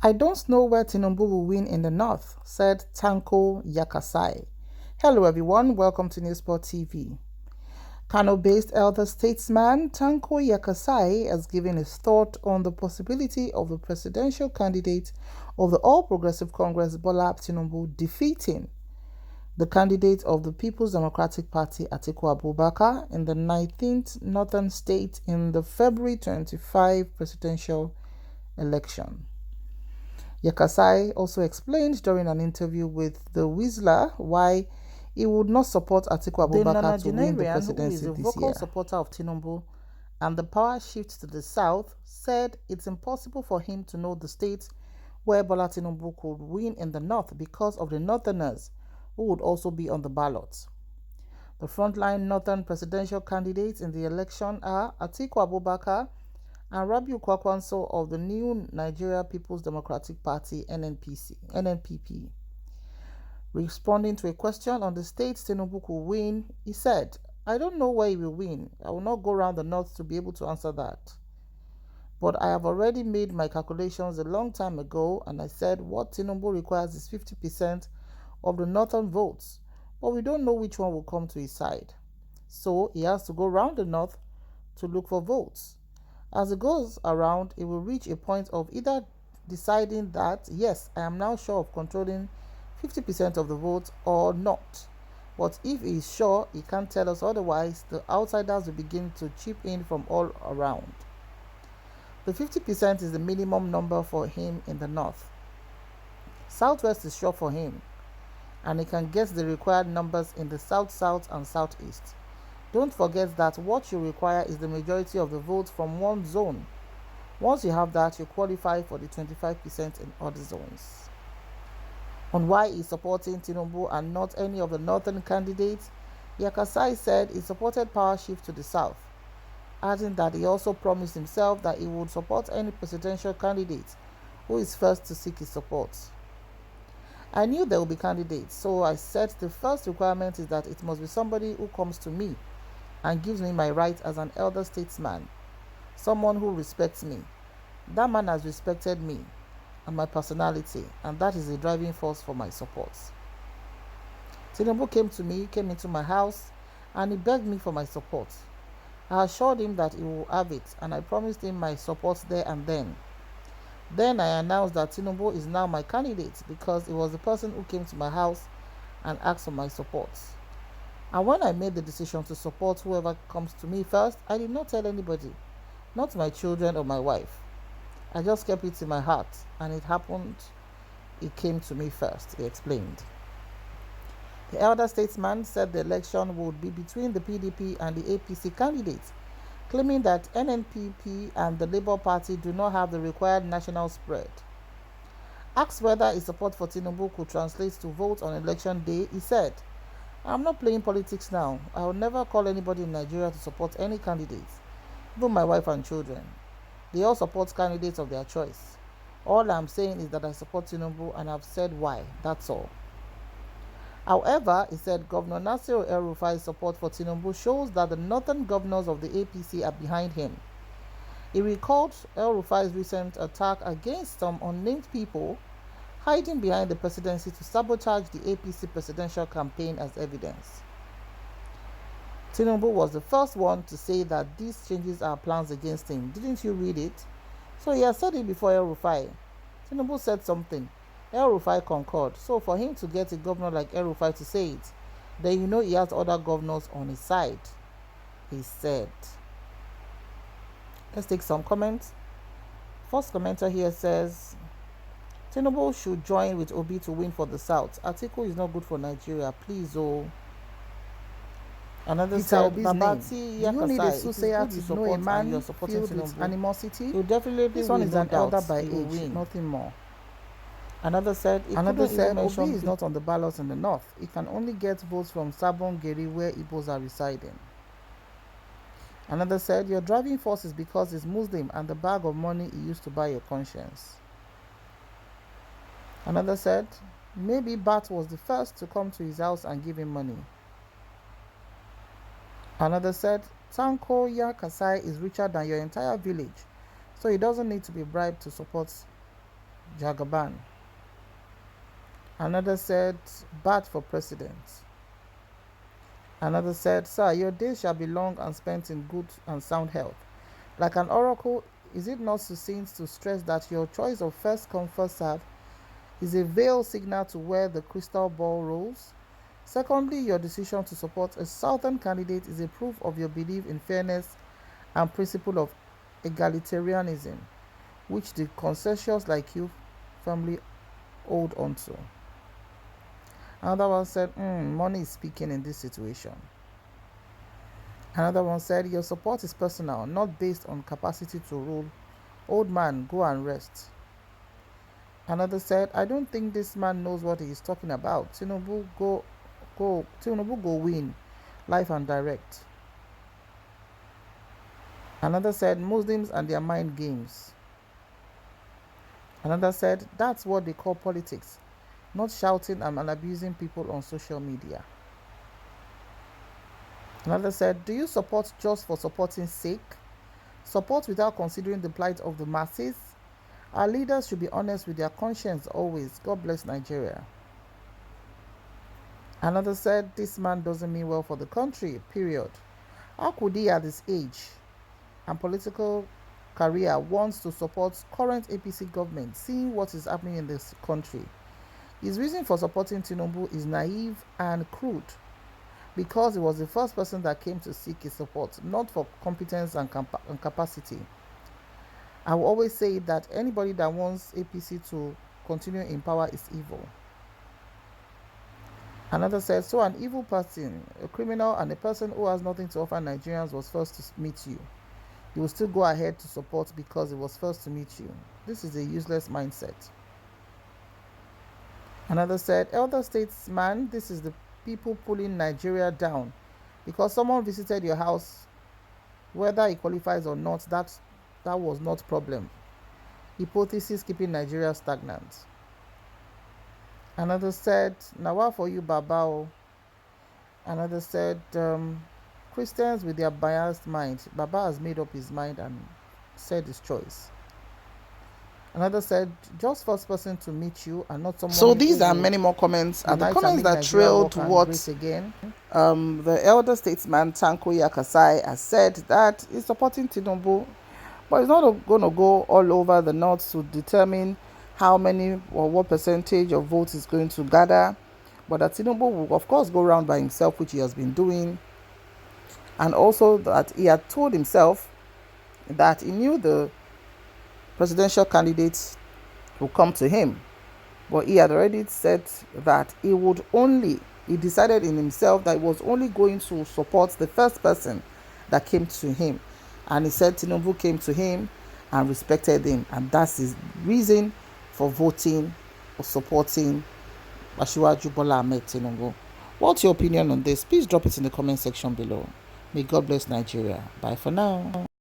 I don't know where Tinubu will win in the north, said Tanko Yakassai. Hello everyone, welcome to Newsport TV. Kano-based elder statesman Tanko Yakassai has given his thought on the possibility of the presidential candidate of the All Progressive Congress, Bola Tinubu, defeating the candidate of the People's Democratic Party, Atiku Abubakar, in the 19th Northern State in the February 25 presidential election. Yakassai also explained during an interview with the Whistler why he would not support Atiku Abubakar to win the presidency this year. Who is a vocal supporter of Tinubu and the power shift to the south, said it's impossible for him to know the state where Bola Tinubu could win in the north because of the northerners who would also be on the ballot. The frontline northern presidential candidates in the election are Atiku Abubakar and Rabiu Kwakwanso of the new Nigeria People's Democratic Party NNPP. Responding to a question on the state Tinubu could win, he said, "I don't know where he will win. I will not go around the north to be able to answer that. But I have already made my calculations a long time ago, and I said what Tinubu requires is 50% of the northern votes, but we don't know which one will come to his side. So he has to go around the north to look for votes. As it goes around, it will reach a point of either deciding that, yes, I am now sure of controlling 50% of the vote or not. But if he is sure he can't tell us otherwise, the outsiders will begin to chip in from all around. The 50% is the minimum number for him in the north. Southwest is sure for him, and he can get the required numbers in the south-south and southeast. Don't forget that what you require is the majority of the votes from one zone. Once you have that, you qualify for the 25% in other zones." On why he's supporting Tinubu and not any of the northern candidates, Yakassai said he supported power shift to the south, adding that he also promised himself that he would support any presidential candidate who is first to seek his support. "I knew there would be candidates, so I said the first requirement is that it must be somebody who comes to me and gives me my right as an elder statesman, someone who respects me. That man has respected me and my personality, and that is a driving force for my support. Tinubu came into my house, and he begged me for my support. I assured him that he will have it, and I promised him my support there and then. Then I announced that Tinubu is now my candidate because he was the person who came to my house and asked for my support. And when I made the decision to support whoever comes to me first, I did not tell anybody, not my children or my wife. I just kept it in my heart, and it happened. It came to me first," he explained. The elder statesman said the election would be between the PDP and the APC candidates, claiming that NNPP and the Labour Party do not have the required national spread. Asked whether his support for Tinubu could translate to vote on election day, he said, "I'm not playing politics now. I will never call anybody in Nigeria to support any candidates, even my wife and children. They all support candidates of their choice. All I'm saying is that I support Tinubu and I've said why, that's all." However, he said Governor Nasir El-Rufai's support for Tinubu shows that the northern governors of the APC are behind him. He recalled El-Rufai's recent attack against some unnamed people hiding behind the presidency to sabotage the APC presidential campaign as evidence. Tinubu was the first one to say that these changes are plans against him. Didn't you read it? So he has said it before El-Rufai. Tinubu said something. El-Rufai concurred. So for him to get a governor like El-Rufai to say it, then you know he has other governors on his side, he said. Let's take some comments. First commenter here says, "Tinubu should join with Obi to win for the South. Atiku is not good for Nigeria. Please, oh." Another said, "Babati Yakassai, it is good you support and you are supporting Tinubu. Animosity. You definitely this one is an elder by age, nothing more." Another said, Obi is not on the ballots in the north. He can only get votes from Sabon Geri where Igbos are residing. Another said, "Your driving force is because he's Muslim and the bag of money he used to buy your conscience." Another said, "Maybe Bat was the first to come to his house and give him money." Another said, "Tanko Yakassai is richer than your entire village, so he doesn't need to be bribed to support Jagaban. Another said, bad for president. Another said, sir, your days shall be long and spent in good and sound health. Like an oracle, is it not succinct to stress that your choice of first come, first serve is a veiled signal to where the crystal ball rolls? Secondly, your decision to support a southern candidate is a proof of your belief in fairness and principle of egalitarianism, which the conscientious like you firmly hold onto. Another one said, money is speaking in this situation. Another one said, your support is personal, not based on capacity to rule. Old man, go and rest. Another said, I don't think this man knows what he is talking about. Tinubu go win, live and direct. Another said, Muslims and their mind games. Another said, that's what they call politics, not shouting and abusing people on social media. Another said, do you support just for supporting sake? Support without considering the plight of the masses? Our leaders should be honest with their conscience always. God bless Nigeria. Another said, this man doesn't mean well for the country, period. How could he at his age and political career wants to support current APC government, seeing what is happening in this country? His reason for supporting Tinubu is naive and crude, because he was the first person that came to seek his support, not for competence and capacity. I will always say that anybody that wants APC to continue in power is evil. Another said, so an evil person, a criminal, and a person who has nothing to offer Nigerians was first to meet you. You will still go ahead to support because he was first to meet you. This is a useless mindset. Another said, elder statesman, this is the people pulling Nigeria down because someone visited your house. Whether he qualifies or not, that was not problem. Hypothesis keeping Nigeria stagnant. Another said, Nawa for you, Babao. Another said, Christians with their biased mind. Baba has made up his mind and said his choice. Another said, just first person to meet you and not someone. So these are many more comments, and the comments that trailed what the elder statesman Tanko Yakassai has said, that he's supporting Tinubu, but he's not going to go all over the north to determine how many or what percentage of votes is going to gather, but that Tinubu will of course go around by himself, which he has been doing, and also that he had told himself that he knew the presidential candidates would come to him, but he had already said that he decided in himself that he was only going to support the first person that came to him, and he said Tinubu came to him and respected him, and that's his reason for voting or supporting Asiwaju Bola Tinubu. What's your opinion on this? Please drop it in the comment section below. May God bless Nigeria. Bye for now.